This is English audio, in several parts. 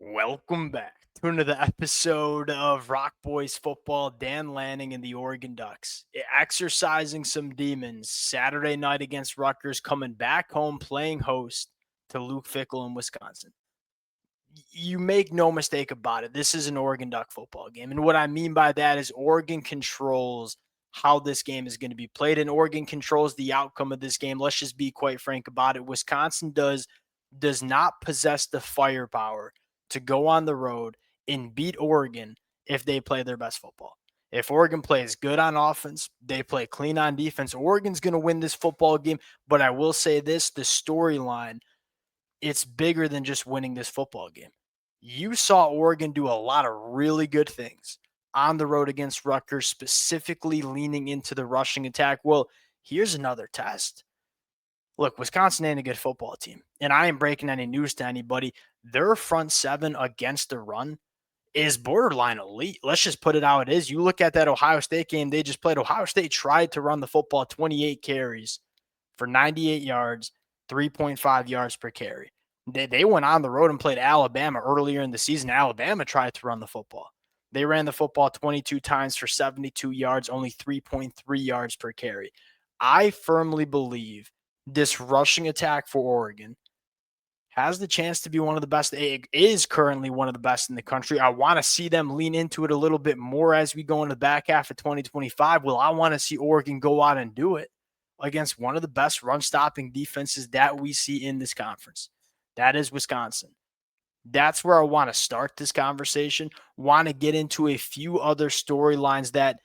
Welcome back to another episode of Rock Boys Football. Dan Lanning and the Oregon Ducks exercising some demons Saturday night against Rutgers, coming back home playing host to Luke Fickell in Wisconsin. You make no mistake about it. This is an Oregon Duck football game. And what I mean by that is Oregon controls how this game is going to be played, and Oregon controls the outcome of this game. Let's just be quite frank about it. Wisconsin does not possess the firepower to go on the road and beat Oregon if they play their best football. If Oregon plays good on offense, they play clean on defense, Oregon's going to win this football game. But I will say this, the storyline, it's bigger than just winning this football game. You saw Oregon do a lot of really good things on the road against Rutgers, specifically leaning into the rushing attack. Well, here's another test. Look, Wisconsin ain't a good football team, and I ain't breaking any news to anybody. Their front seven against the run is borderline elite. Let's just put it how it is. You look at that Ohio State game they just played. Ohio State tried to run the football 28 carries for 98 yards, 3.5 yards per carry. They went on the road and played Alabama earlier in the season. Alabama tried to run the football. They ran the football 22 times for 72 yards, only 3.3 yards per carry. I firmly believe this rushing attack for Oregon has the chance to be one of the best. It is currently one of the best in the country. I want to see them lean into it a little bit more as we go into the back half of 2025. Well, I want to see Oregon go out and do it against one of the best run-stopping defenses that we see in this conference. That is Wisconsin. That's where I want to start this conversation. Want to get into a few other storylines that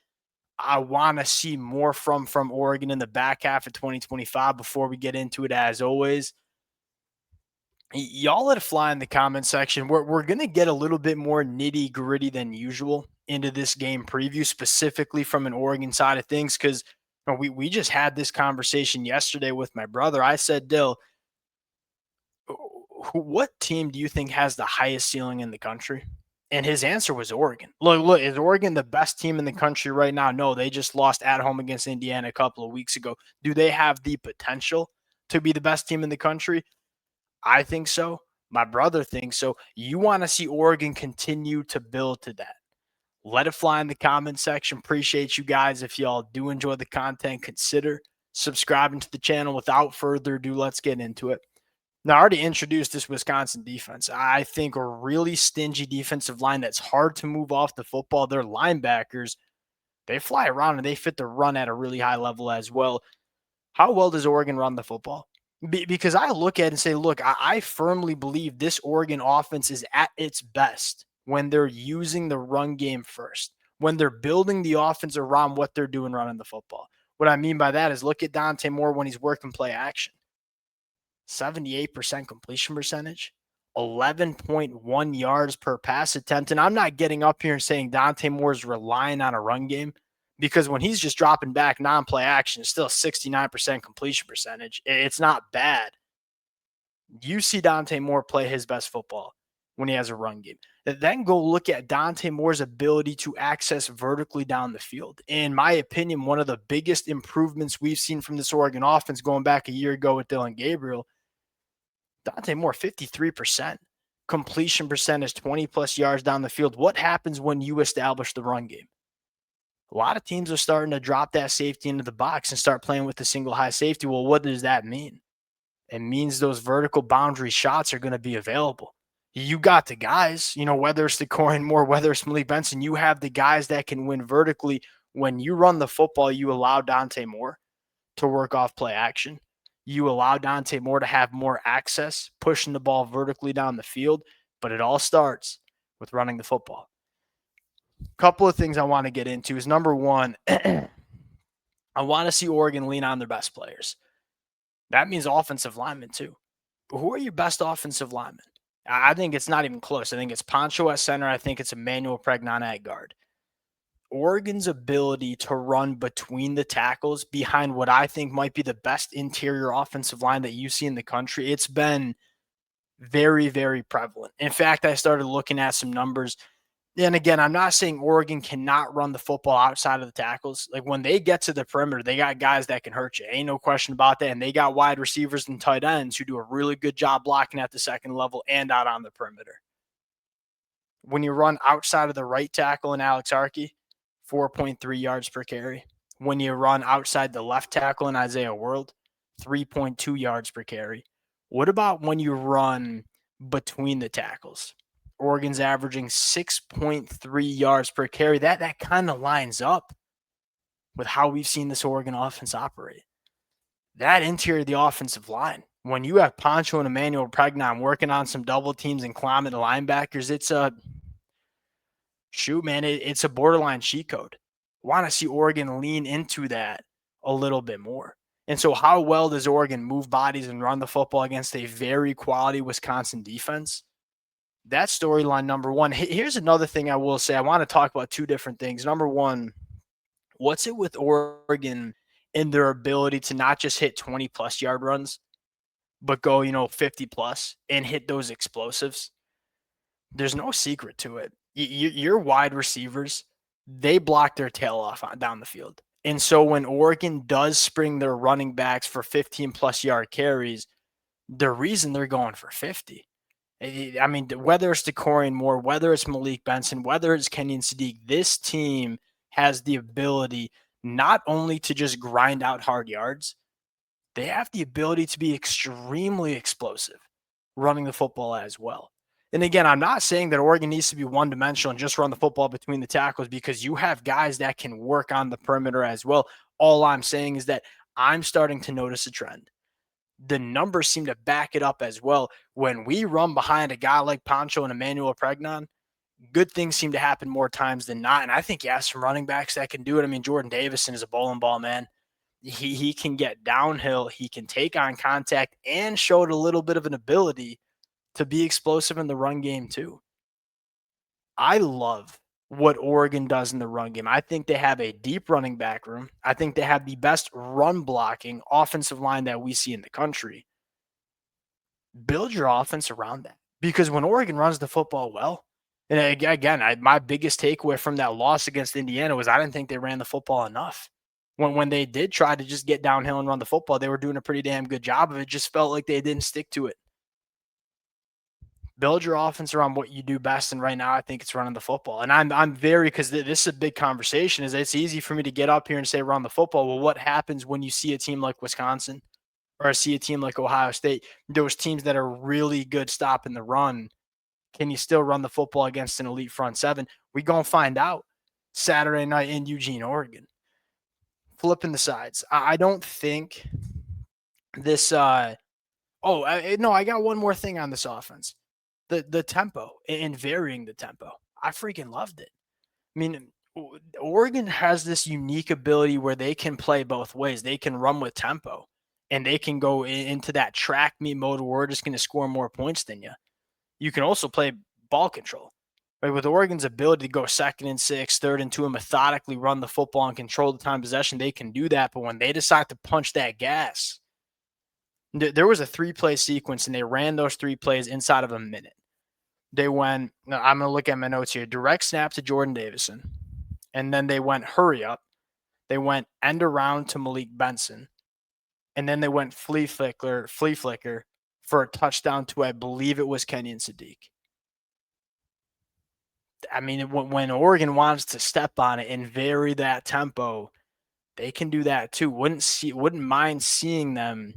I want to see more from Oregon in the back half of 2025 before we get into it. As always, y'all let it fly in the comment section. We're going to get a little bit more nitty gritty than usual into this game preview, specifically from an Oregon side of things, because we just had this conversation yesterday with my brother. I said, Dill, what team do you think has the highest ceiling in the country? And his answer was Oregon. Look, is Oregon the best team in the country right now? No, they just lost at home against Indiana a couple of weeks ago. Do they have the potential to be the best team in the country? I think so. My brother thinks so. You want to see Oregon continue to build to that. Let it fly in the comment section. Appreciate you guys. If y'all do enjoy the content, consider subscribing to the channel. Without further ado, let's get into it. Now, I already introduced this Wisconsin defense. I think a really stingy defensive line that's hard to move off the football. Their linebackers, they fly around and they fit the run at a really high level as well. How well does Oregon run the football? Because I look at it and say, look, I firmly believe this Oregon offense is at its best when they're using the run game first, when they're building the offense around what they're doing running the football. What I mean by that is look at Dante Moore when he's working play action. 78% completion percentage, 11.1 yards per pass attempt. And I'm not getting up here and saying Dante Moore is relying on a run game, because when he's just dropping back non-play action, it's still 69% completion percentage. It's not bad. You see Dante Moore play his best football when he has a run game. Then go look at Dante Moore's ability to access vertically down the field. In my opinion, one of the biggest improvements we've seen from this Oregon offense going back a year ago with Dillon Gabriel, Dante Moore, 53%. Completion percentage, 20-plus yards down the field. What happens when you establish the run game? A lot of teams are starting to drop that safety into the box and start playing with the single high safety. Well, what does that mean? It means those vertical boundary shots are going to be available. You got the guys, whether it's the Corey Moore, whether it's Malik Benson, you have the guys that can win vertically. When you run the football, you allow Dante Moore to work off play action. You allow Dante Moore to have more access, pushing the ball vertically down the field, but it all starts with running the football. Couple of things I want to get into is, number one, I want to see Oregon lean on their best players. That means offensive linemen too. But who are your best offensive linemen? I think it's not even close. I think it's Poncho at center. I think it's Emmanuel Pregnon at guard. Oregon's ability to run between the tackles behind what I think might be the best interior offensive line that you see in the country, it's been very, very prevalent. In fact, I started looking at some numbers. And again, I'm not saying Oregon cannot run the football outside of the tackles. Like when they get to the perimeter, they got guys that can hurt you. Ain't no question about that. And they got wide receivers and tight ends who do a really good job blocking at the second level and out on the perimeter. When you run outside of the right tackle in Alex Archie, 4.3 yards per carry. When you run outside the left tackle in Isaiah World, 3.2 yards per carry. What about when you run between the tackles? Oregon's averaging 6.3 yards per carry. That kind of lines up with how we've seen this Oregon offense operate. That interior of the offensive line, when you have Poncho and Emmanuel Pregnon working on some double teams and climbing the linebackers, it's a shoot, man, it's a borderline cheat code. Want to see Oregon lean into that a little bit more. And so, how well does Oregon move bodies and run the football against a very quality Wisconsin defense? That's storyline number one. Here's another thing I will say. I want to talk about two different things. Number one, what's it with Oregon in their ability to not just hit 20+ yard runs, but go, 50 plus and hit those explosives? There's no secret to it. Your wide receivers, they block their tail off down the field. And so when Oregon does spring their running backs for 15+ yard carries, the reason they're going for 50. I mean, whether it's Decorian Moore, whether it's Malik Benson, whether it's Kenyon Sadiq, this team has the ability not only to just grind out hard yards, they have the ability to be extremely explosive running the football as well. And again, I'm not saying that Oregon needs to be one dimensional and just run the football between the tackles, because you have guys that can work on the perimeter as well. All I'm saying is that I'm starting to notice a trend. The numbers seem to back it up as well. When we run behind a guy like Poncho and Emmanuel Pregnon, good things seem to happen more times than not. And I think you have some running backs that can do it. I mean, Jordan Davison is a bowling ball, man. He can get downhill, he can take on contact, and showed a little bit of an ability to be explosive in the run game too. I love what Oregon does in the run game. I think they have a deep running back room. I think they have the best run blocking offensive line that we see in the country. Build your offense around that, because when Oregon runs the football well, and again, my biggest takeaway from that loss against Indiana was I didn't think they ran the football enough. When they did try to just get downhill and run the football, they were doing a pretty damn good job of it. Just felt like they didn't stick to it. Build your offense around what you do best, and right now I think it's running the football. And I'm very, because this is a big conversation. Is it's easy for me to get up here and say run the football. Well, what happens when you see a team like Wisconsin or I see a team like Ohio State? Those teams that are really good stopping the run. Can you still run the football against an elite front seven? We gonna find out Saturday night in Eugene, Oregon. Flipping the sides, I don't think this. No, I got one more thing on this offense. The tempo and varying the tempo. I freaking loved it. I mean, Oregon has this unique ability where they can play both ways. They can run with tempo, and they can go into that track meet mode where we're just going to score more points than you. You can also play ball control. Right? With Oregon's ability to go 2nd and 6, 3rd and 2, and methodically run the football and control the time possession, they can do that. But when they decide to punch that gas, there was a 3-play sequence, and they ran those 3 plays inside of a minute. They went, I'm going to look at my notes here, direct snap to Jordan Davison, and then they went hurry up. They went end around to Malik Benson, and then they went flea flicker for a touchdown to, I believe it was Kenyon Sadiq. I mean, when Oregon wants to step on it and vary that tempo, they can do that too. Wouldn't mind seeing them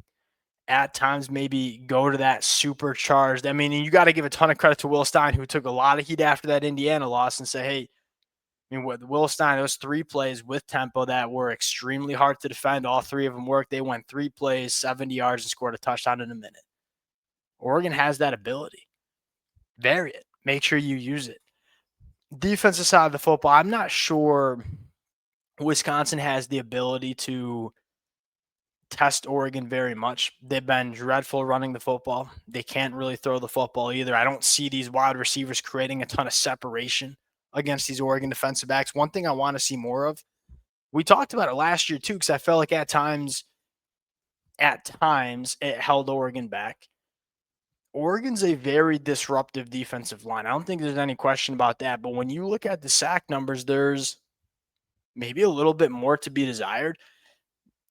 at times maybe go to that supercharged. I mean, you got to give a ton of credit to Will Stein, who took a lot of heat after that Indiana loss and say, hey, I mean, with Will Stein, those 3 plays with tempo that were extremely hard to defend, all 3 of them worked. They went 3 plays, 70 yards, and scored a touchdown in a minute. Oregon has that ability. Vary it. Make sure you use it. Defensive side of the football, I'm not sure Wisconsin has the ability to test Oregon very much. They've been dreadful running the football. They can't really throw the football either. I don't see these wide receivers creating a ton of separation against these Oregon defensive backs. One thing I want to see more of, we talked about it last year too, because I felt like at times it held Oregon back. Oregon's a very disruptive defensive line. I don't think there's any question about that. But when you look at the sack numbers, there's maybe a little bit more to be desired.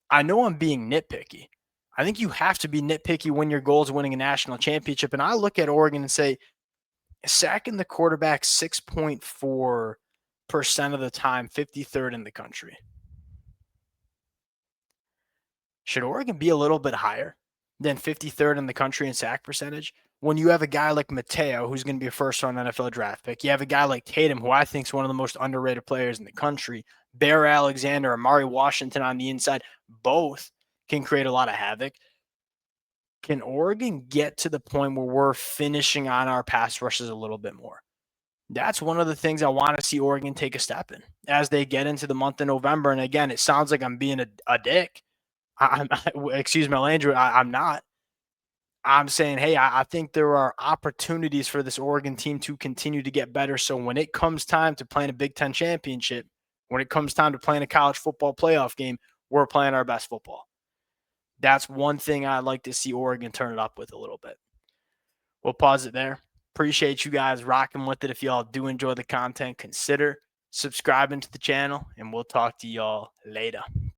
I know I'm being nitpicky. I think you have to be nitpicky when your goal is winning a national championship. And I look at Oregon and say, Sacking the quarterback 6.4% of the time, 53rd in the country. Should Oregon be a little bit higher than 53rd in the country in sack percentage? When you have a guy like Mateo, who's going to be a first-round NFL draft pick, you have a guy like Tatum, who I think is one of the most underrated players in the country, Bear Alexander, Amari Washington on the inside, both can create a lot of havoc. Can Oregon get to the point where we're finishing on our pass rushes a little bit more? That's one of the things I want to see Oregon take a step in as they get into the month of November. And again, it sounds like I'm being a dick. Excuse my language. I'm not. I'm saying, hey, I think there are opportunities for this Oregon team to continue to get better. So when it comes time to playing a Big Ten championship, when it comes time to playing a college football playoff game, we're playing our best football. That's one thing I'd like to see Oregon turn it up with a little bit. We'll pause it there. Appreciate you guys rocking with it. If y'all do enjoy the content, consider subscribing to the channel, and we'll talk to y'all later.